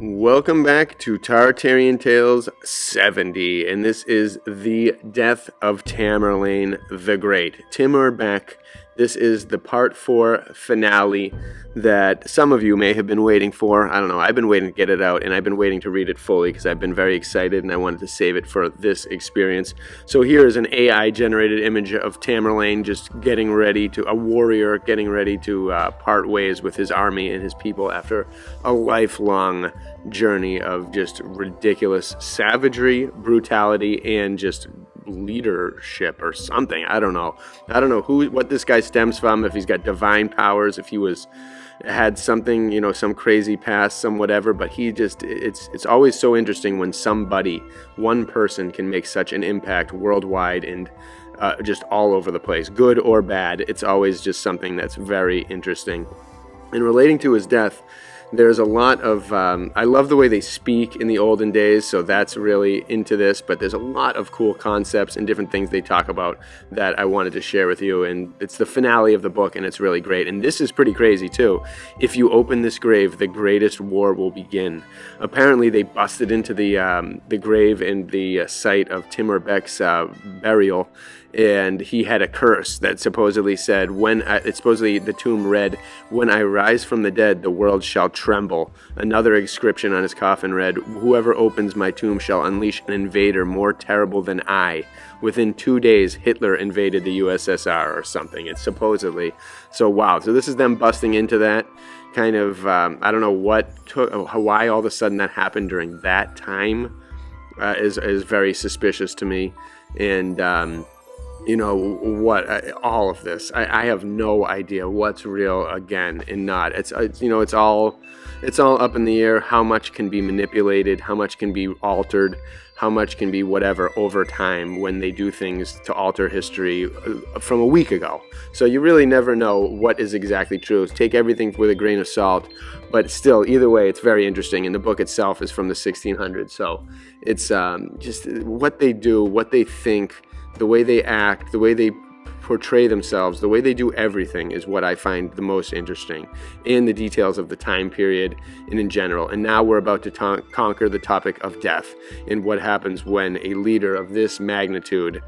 Welcome back to Tartarian Tales 70, and this is The Death of Tamerlane the Great. Timur Bec. This is the Part 4 finale that some of you may have been waiting for. I don't know, I've been waiting to get it out, and I've been waiting to read it fully because I've been very excited and I wanted to save it for this experience. So here is an AI-generated image of Tamerlane just getting ready to, a warrior getting ready to part ways with his army and his people after a lifelong journey of just ridiculous savagery, brutality, and just leadership or something. I don't know what this guy stems from, if he's got divine powers, if he had something, some crazy past, some whatever, but it's always so interesting when one person can make such an impact worldwide and just all over the place, good or bad. It's always just something that's very interesting. And relating to his death, there's a lot of, I love the way they speak in the olden days, so that's really into this, but there's a lot of cool concepts and different things they talk about that I wanted to share with you, and it's the finale of the book, and it's really great. And this is pretty crazy, too. If you open this grave, the greatest war will begin. Apparently, they busted into the grave and the site of Timur Bec's burial, and he had a curse that supposedly said, supposedly the tomb read, "When I rise from the dead, the world shall tremble." Another inscription on his coffin read, "Whoever opens my tomb shall unleash an invader more terrible than I." Within 2 days, Hitler invaded the USSR or something. It's supposedly. So wow. So this is them busting into that kind of, I don't know why all of a sudden that happened during that time is very suspicious to me. And, all of this, I have no idea what's real again and not. It's all up in the air. How much can be manipulated, how much can be altered, how much can be whatever over time when they do things to alter history from a week ago. So you really never know what is exactly true. Take everything with a grain of salt, but still, either way, it's very interesting. And the book itself is from the 1600s, so it's just what they do, what they think, the way they act, the way they portray themselves, the way they do everything is what I find the most interesting, in the details of the time period and in general. And now we're about to conquer the topic of death and what happens when a leader of this magnitude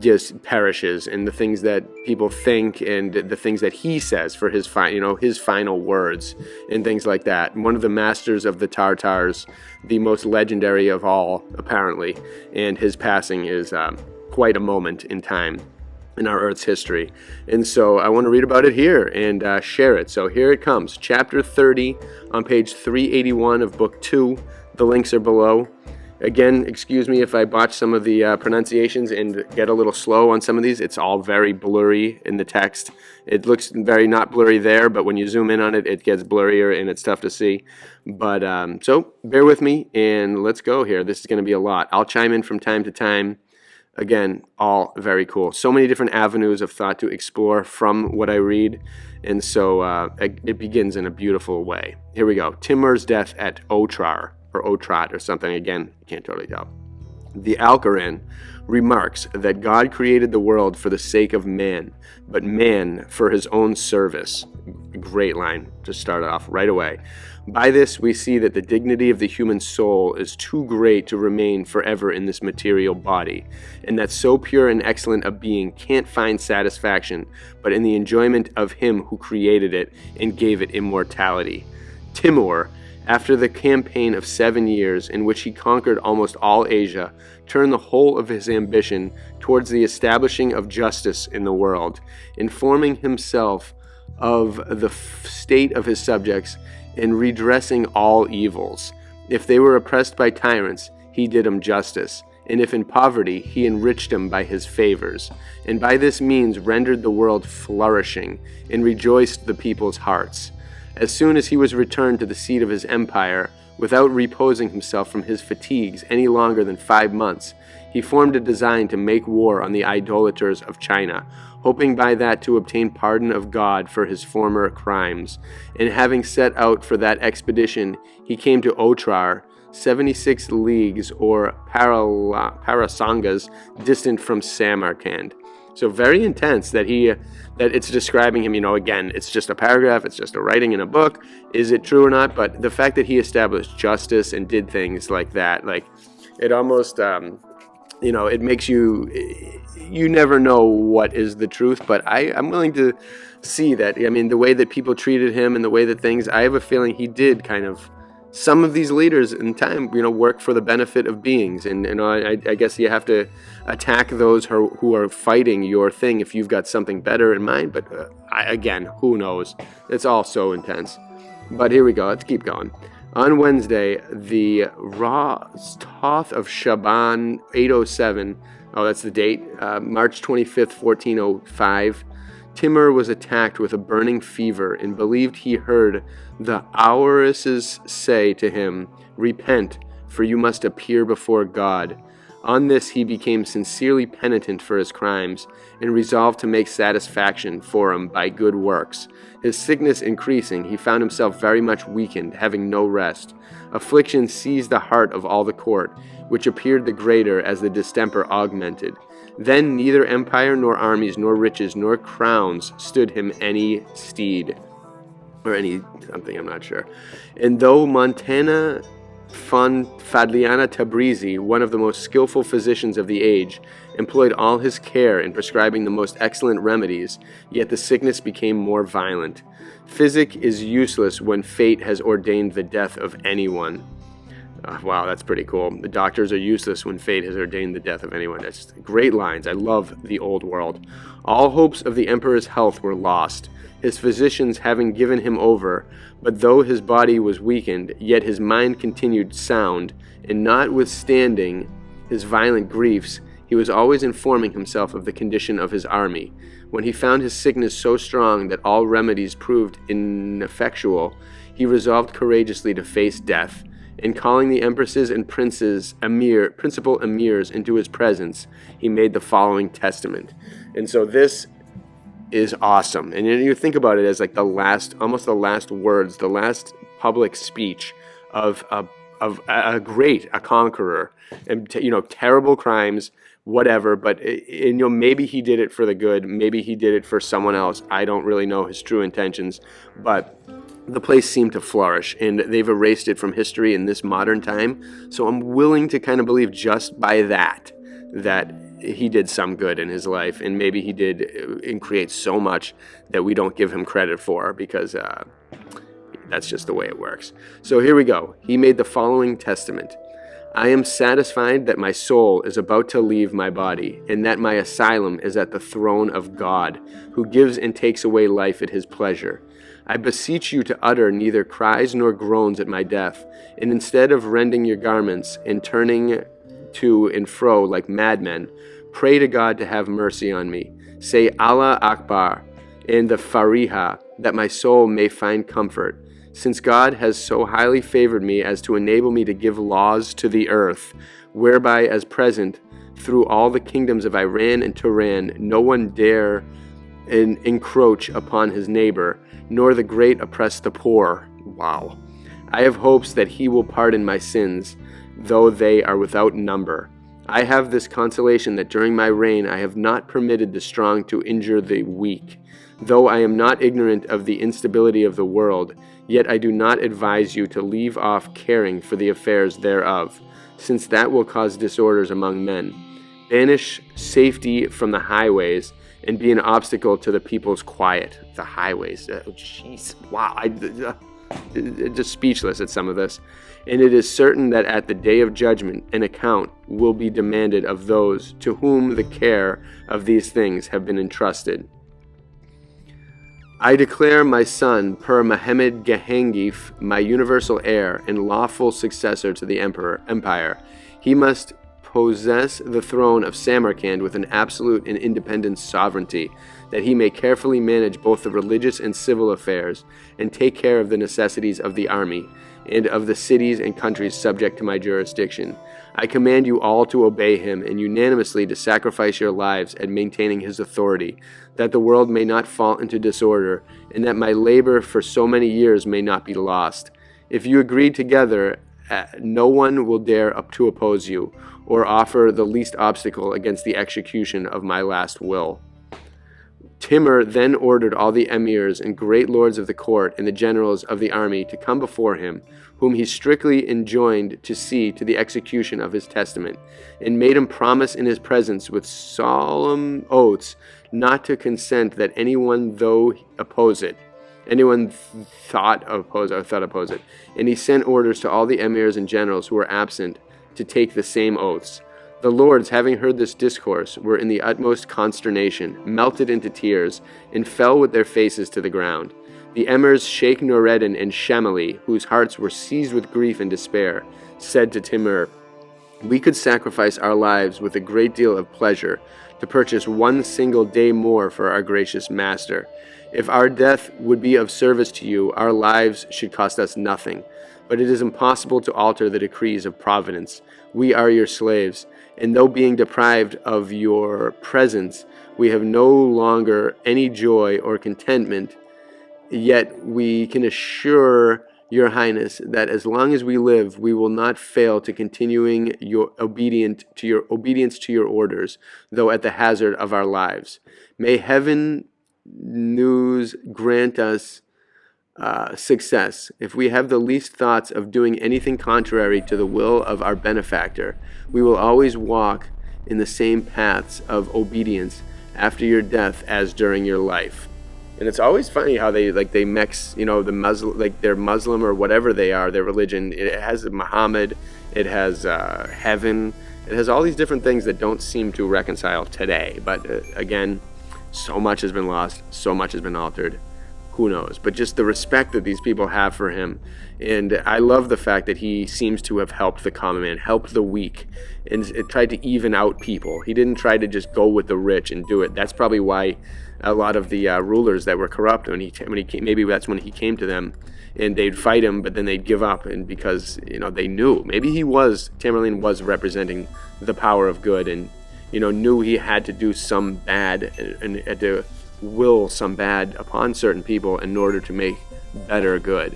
just perishes, and the things that people think and the things that he says for his final words and things like that. One of the masters of the Tartars, the most legendary of all, apparently, and his passing is quite a moment in time in our Earth's history. And so I want to read about it here and share it. So here it comes. Chapter 30 on page 381 of Book 2. The links are below. Again, excuse me if I botch some of the pronunciations and get a little slow on some of these. It's all very blurry in the text. It looks very not blurry there, but when you zoom in on it, it gets blurrier and it's tough to see. But so bear with me and let's go here. This is going to be a lot. I'll chime in from time to time. Again, all very cool. So many different avenues of thought to explore from what I read. And so it begins in a beautiful way. Here we go. Timur's death at Otrar, or Otrat, or something. Again, I can't totally tell. The Alcoran remarks that God created the world for the sake of man, but man for his own service. Great line to start off right away. By this, we see that the dignity of the human soul is too great to remain forever in this material body, and that so pure and excellent a being can't find satisfaction but in the enjoyment of him who created it and gave it immortality. Timur, after the campaign of 7 years in which he conquered almost all Asia, turned the whole of his ambition towards the establishing of justice in the world, informing himself of the state of his subjects and redressing all evils. If they were oppressed by tyrants, he did them justice, and if in poverty, he enriched them by his favors, and by this means rendered the world flourishing and rejoiced the people's hearts. As soon as he was returned to the seat of his empire, without reposing himself from his fatigues any longer than 5 months, he formed a design to make war on the idolaters of China, hoping by that to obtain pardon of God for his former crimes. And having set out for that expedition, he came to Otrar, 76 leagues or parasangas distant from Samarkand. So very intense that it's describing him, again, it's just a paragraph, it's just a writing in a book. Is it true or not? But the fact that he established justice and did things like that, like it almost, it makes you never know what is the truth, but I'm willing to see that. I mean, the way that people treated him and the way that things, I have a feeling he did kind of, some of these leaders in time, work for the benefit of beings. And I guess you have to attack those who are fighting your thing if you've got something better in mind. But again, who knows? It's all so intense. But here we go. Let's keep going. On Wednesday, the Toth of Shaban 807, that's the date, March 25th, 1405, Timur was attacked with a burning fever and believed he heard the Aurises say to him, "Repent, for you must appear before God." On this he became sincerely penitent for his crimes and resolved to make satisfaction for him by good works. His sickness increasing, he found himself very much weakened, having no rest. Affliction seized the heart of all the court, which appeared the greater as the distemper augmented. Then neither empire, nor armies, nor riches, nor crowns stood him any steed. Or any something, I'm not sure. And though Montana Fadliana Tabrizi, one of the most skillful physicians of the age, employed all his care in prescribing the most excellent remedies, yet the sickness became more violent. Physic is useless when fate has ordained the death of anyone. Wow, that's pretty cool. The doctors are useless when fate has ordained the death of anyone. That's just great lines. I love the old world. All hopes of the emperor's health were lost, his physicians having given him over, but though his body was weakened, yet his mind continued sound, and notwithstanding his violent griefs, he was always informing himself of the condition of his army. When he found his sickness so strong that all remedies proved ineffectual, he resolved courageously to face death, and calling the empresses and principal emirs into his presence, he made the following testament. And so this is awesome. And you think about it as like almost the last words, the last public speech of a conqueror, and terrible crimes, whatever. But maybe he did it for the good. Maybe he did it for someone else. I don't really know his true intentions, but the place seemed to flourish, and they've erased it from history in this modern time. So I'm willing to kind of believe just by that he did some good in his life, and maybe he did and create so much that we don't give him credit for, because that's just the way it works. So here we go. He made the following testament. I am satisfied that my soul is about to leave my body, and that my asylum is at the throne of God, who gives and takes away life at his pleasure. I beseech you to utter neither cries nor groans at my death, and instead of rending your garments and turning to and fro like madmen, pray to God to have mercy on me. Say Allah Akbar and the Fariha, that my soul may find comfort. Since God has so highly favored me as to enable me to give laws to the earth, whereby as present, through all the kingdoms of Iran and Turan, no one dare encroach upon his neighbor, nor the great oppress the poor. Wow. I have hopes that he will pardon my sins, though they are without number. I have this consolation that during my reign I have not permitted the strong to injure the weak. Though I am not ignorant of the instability of the world, yet I do not advise you to leave off caring for the affairs thereof, since that will cause disorders among men. Banish safety from the highways, and be an obstacle to the people's quiet. The highways. Jeez. Wow. I'm just speechless at some of this. And it is certain that at the day of judgment, an account will be demanded of those to whom the care of these things have been entrusted. I declare my son, Per Mohammed Gahangif, my universal heir and lawful successor to the empire. He must possess the throne of Samarkand with an absolute and independent sovereignty, that he may carefully manage both the religious and civil affairs, and take care of the necessities of the army, and of the cities and countries subject to my jurisdiction. I command you all to obey him, and unanimously to sacrifice your lives at maintaining his authority, that the world may not fall into disorder, and that my labor for so many years may not be lost. If you agree together, no one will dare to oppose you, or offer the least obstacle against the execution of my last will. Timur then ordered all the emirs and great lords of the court and the generals of the army to come before him, whom he strictly enjoined to see to the execution of his testament, and made him promise in his presence with solemn oaths not to consent that anyone thought oppose it. And he sent orders to all the emirs and generals who were absent to take the same oaths. The lords, having heard this discourse, were in the utmost consternation, melted into tears, and fell with their faces to the ground. The emirs Sheikh Nureddin and Shamali, whose hearts were seized with grief and despair, said to Timur, "We could sacrifice our lives with a great deal of pleasure to purchase one single day more for our gracious master. If our death would be of service to you, our lives should cost us nothing. But it is impossible to alter the decrees of Providence. We are your slaves, and though being deprived of your presence, we have no longer any joy or contentment, yet we can assure your highness that as long as we live, we will not fail to continuing your obedience to your orders, though at the hazard of our lives. May heaven news grant us success. If we have the least thoughts of doing anything contrary to the will of our benefactor, we will always walk in the same paths of obedience after your death as during your life." And it's always funny how they mix, the Muslim, like they're Muslim or whatever they are, their religion. It has Muhammad, it has heaven, it has all these different things that don't seem to reconcile today. But again, so much has been lost, so much has been altered. Who knows? But just the respect that these people have for him. And I love the fact that he seems to have helped the common man, helped the weak, and it tried to even out people. He didn't try to just go with the rich and do it. That's probably why a lot of the rulers that were corrupt, when he came, maybe that's when he came to them, and they'd fight him, but then they'd give up, and because they knew maybe Tamerlane was representing the power of good, and knew he had to do some bad and had to will some bad upon certain people in order to make better good.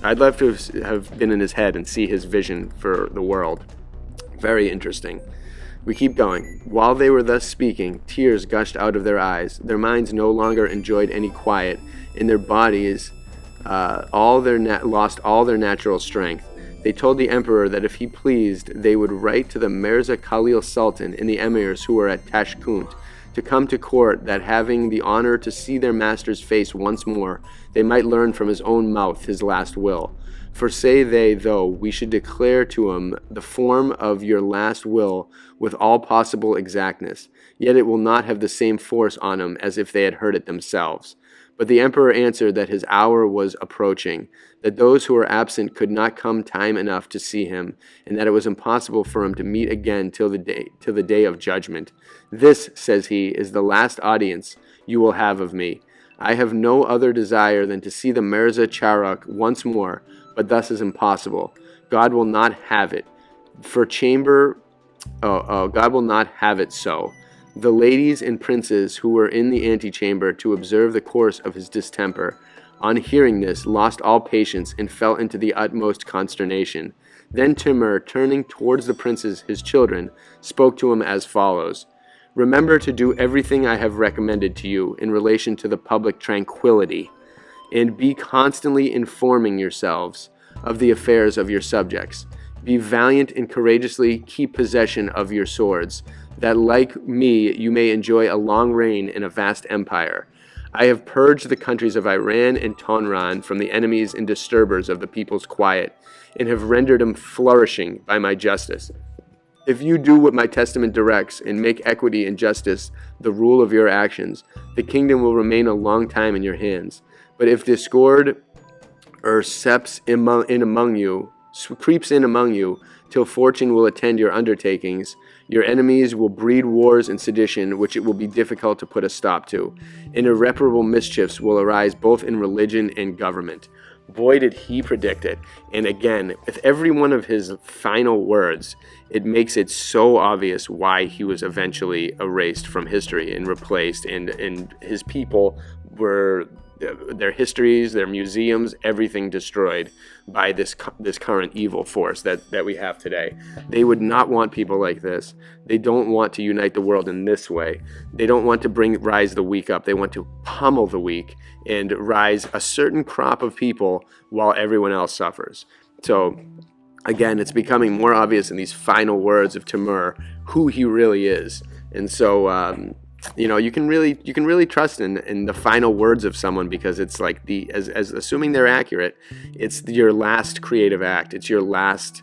I'd love to have been in his head and see his vision for the world. Very interesting. We keep going. While they were thus speaking, tears gushed out of their eyes. Their minds no longer enjoyed any quiet, and their bodies lost all their natural strength. They told the emperor that if he pleased, they would write to the Mirza Khalil Sultan and the emirs who were at Tashkent to come to court, that having the honor to see their master's face once more, they might learn from his own mouth his last will. For say they, though we should declare to him the form of your last will with all possible exactness, yet it will not have the same force on him as if they had heard it themselves. But the emperor answered that his hour was approaching, that those who were absent could not come time enough to see him, and that it was impossible for him to meet again till the day of judgment. This, says he, is the last audience you will have of me. I have no other desire than to see the Mirza Charuk once more, but thus is impossible. God will not have it. God will not have it so. The ladies and princes who were in the antechamber to observe the course of his distemper, on hearing this, lost all patience and fell into the utmost consternation. Then Timur, turning towards the princes, his children, spoke to him as follows: "Remember to do everything I have recommended to you in relation to the public tranquility, and be constantly informing yourselves of the affairs of your subjects. Be valiant and courageously keep possession of your swords, that like me you may enjoy a long reign in a vast empire. I have purged the countries of Iran and Tonran from the enemies and disturbers of the people's quiet, and have rendered them flourishing by my justice. If you do what my testament directs, and make equity and justice the rule of your actions, the kingdom will remain a long time in your hands. But if discord or creeps in among you, till fortune will attend your undertakings, your enemies will breed wars and sedition, which it will be difficult to put a stop to, and irreparable mischiefs will arise both in religion and government." Boy, did he predict it. And again, with every one of his final words, it makes it so obvious why he was eventually erased from history and replaced, and his people were their histories, their museums, everything destroyed by this current evil force that we have today. They would not want people like this. They don't want to unite the world in this way. They don't want to rise the weak up. They want to pummel the weak and rise a certain crop of people while everyone else suffers. So again, it's becoming more obvious in these final words of Timur who he really is. And so you can really trust in the final words of someone, because it's like as assuming they're accurate, it's your last creative act. It's your last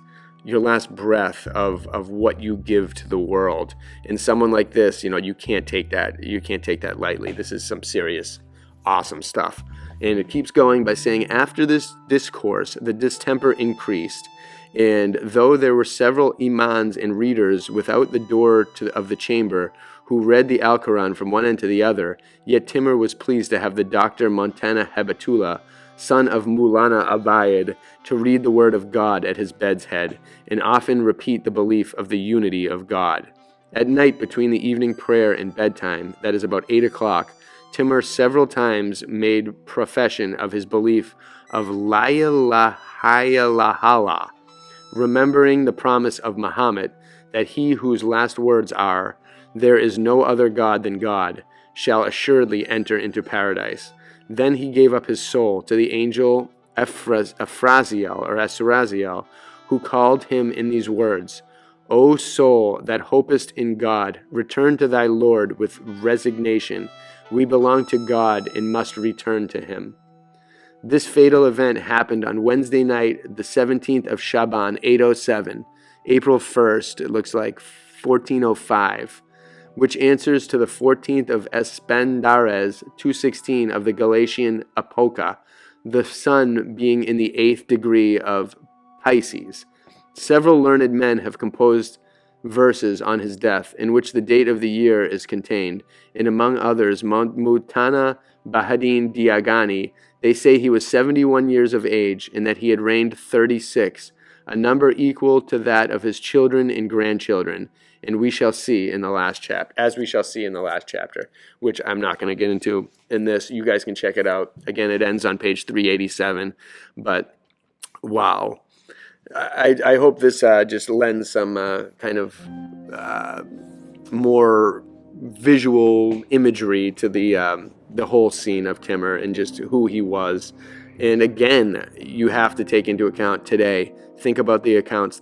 breath of what you give to the world. And someone like this, you can't take that lightly. This is some serious, awesome stuff. And it keeps going by saying, after this discourse, the distemper increased. And though there were several imams and readers without the door of the chamber who read the Alquran from one end to the other, yet Timur was pleased to have the Dr. Montana Hebatullah, son of Mulana Abayed, to read the word of God at his bed's head, and often repeat the belief of the unity of God. At night, between the evening prayer and bedtime, that is about 8 o'clock, Timur several times made profession of his belief of La ilaha illallah, remembering the promise of Muhammad that he whose last words are, "There is no other God than God," shall assuredly enter into paradise. Then he gave up his soul to the angel Ephraziel, who called him in these words, "O soul that hopest in God, return to thy Lord with resignation. We belong to God and must return to him." This fatal event happened on Wednesday night, the 17th of Shaban, 807, April 1st, it looks like 1405, which answers to the 14th of Espendares, 216 of the Galatian Epocha, the sun being in the 8th degree of Pisces. Several learned men have composed verses on his death, in which the date of the year is contained, and among others, Mutana Bahadin Diagani. They say he was 71 years of age, and that he had reigned 36, a number equal to that of his children and grandchildren, and we shall see in the last chapter, which I'm not going to get into in this. You guys can check it out. Again, it ends on page 387, but wow. I hope this just lends some kind of more visual imagery to the whole scene of Timur and just who he was. And again, you have to take into account today. Think about the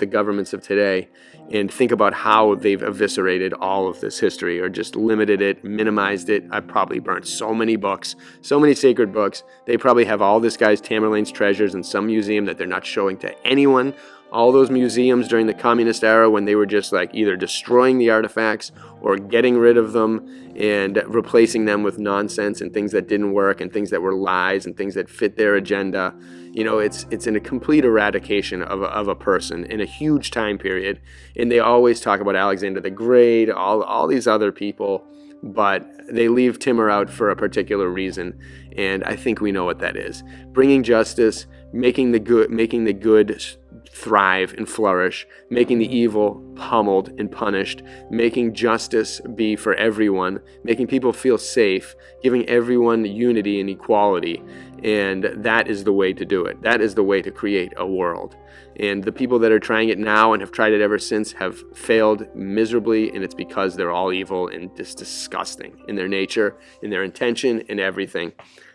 governments of today, and think about how they've eviscerated all of this history, or just limited it, minimized it. I've probably burnt so many books, so many sacred books. They probably have all this guy's Tamerlane's treasures in some museum that they're not showing to anyone. All those museums during the communist era, when they were just like either destroying the artifacts or getting rid of them and replacing them with nonsense and things that didn't work and things that were lies and things that fit their agenda. It's in a complete eradication of a person in a huge time period. And they always talk about Alexander the Great, all these other people, but they leave Timur out for a particular reason. And I think we know what that is. Bringing justice, making the good thrive and flourish, making the evil pummeled and punished, making justice be for everyone, making people feel safe, giving everyone unity and equality. And that is the way to do it. That is the way to create a world. And the people that are trying it now and have tried it ever since have failed miserably, and it's because they're all evil and just disgusting in their nature, in their intention, and everything.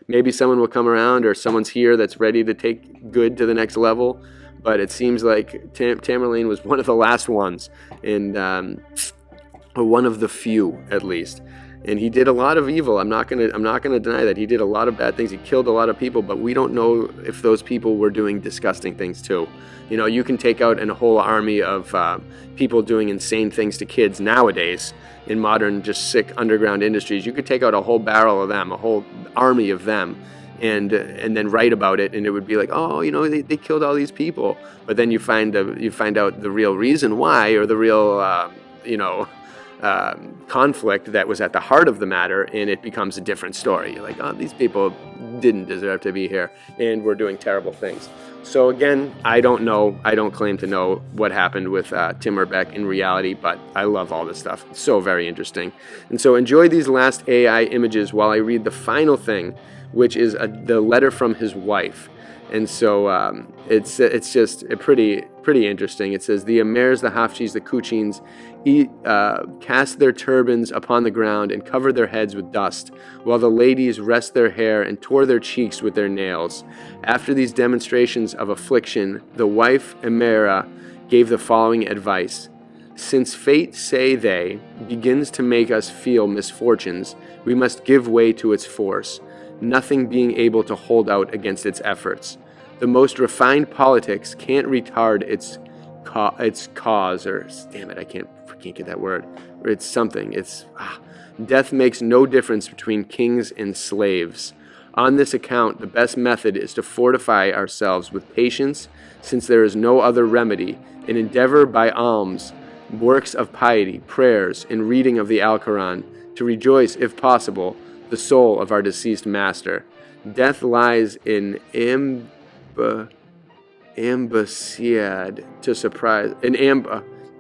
Maybe someone will come around, or someone's here that's ready to take good to the next level, but it seems like Tamerlane was one of the last ones, and one of the few, at least. And he did a lot of evil. I'm not gonna deny that he did a lot of bad things. He killed a lot of people, but we don't know if those people were doing disgusting things too. You can take out a whole army of people doing insane things to kids nowadays in modern, just sick underground industries. You could take out a whole barrel of them, a whole army of them, and then write about it, and it would be like, oh, they killed all these people. But then you find out the real reason why, or the real conflict that was at the heart of the matter, and it becomes a different story. You're like, oh, these people didn't deserve to be here, and we're doing terrible things. So again, I don't know. I don't claim to know what happened with Timur Bec in reality, but I love all this stuff. It's so very interesting. And so enjoy these last AI images while I read the final thing, which is the letter from his wife. And so it's just pretty interesting. It says, the Emirs, the Hafshis, the Kuchins cast their turbans upon the ground and covered their heads with dust, while the ladies rest their hair and tore their cheeks with their nails. After these demonstrations of affliction, the wife Emira gave the following advice. Since fate, say they, begins to make us feel misfortunes, we must give way to its force, nothing being able to hold out against its efforts. The most refined politics can't retard its cause, or damn it, I can't get that word. Or it's something. Death makes no difference between kings and slaves. On this account, the best method is to fortify ourselves with patience, since there is no other remedy, and endeavor by alms, works of piety, prayers, and reading of the Alquran, to rejoice, if possible, the soul of our deceased master. Death lies in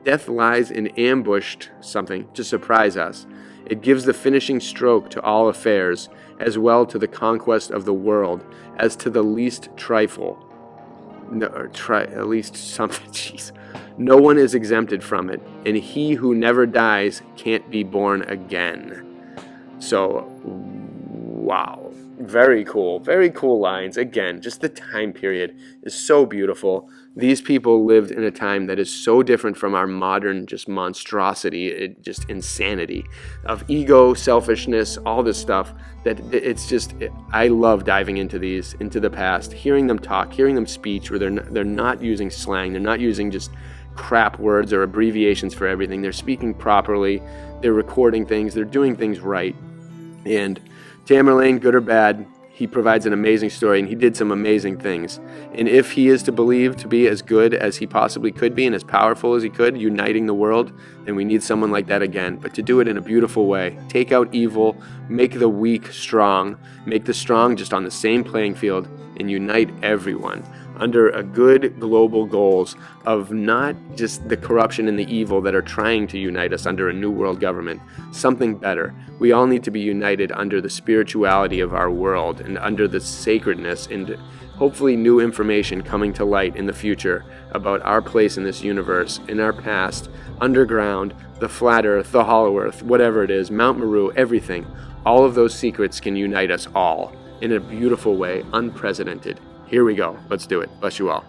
Death lies in ambushed something to surprise us. It gives the finishing stroke to all affairs, as well to the conquest of the world as to the least trifle. At least something. Jeez. No one is exempted from it, and he who never dies can't be born again. So, wow. Very cool lines. Again, just the time period is so beautiful. These people lived in a time that is so different from our modern just monstrosity, just insanity of ego, selfishness, all this stuff, that it's just, I love diving into the past, hearing them talk, hearing them speech, where they're not using slang, they're not using just crap words or abbreviations for everything. They're speaking properly, they're recording things, they're doing things right. And Tamerlane, good or bad, he provides an amazing story, and he did some amazing things. And if he is to believe to be as good as he possibly could be and as powerful as he could, uniting the world, then we need someone like that again. But to do it in a beautiful way, take out evil, make the weak strong, make the strong just on the same playing field, and unite everyone under a good global goals of not just the corruption and the evil that are trying to unite us under a new world government, something better. We all need to be united under the spirituality of our world and under the sacredness, and hopefully new information coming to light in the future about our place in this universe, in our past, underground, the flat earth, the hollow earth, whatever it is, Mount Meru, everything. All of those secrets can unite us all in a beautiful way, unprecedented. Here we go. Let's do it. Bless you all.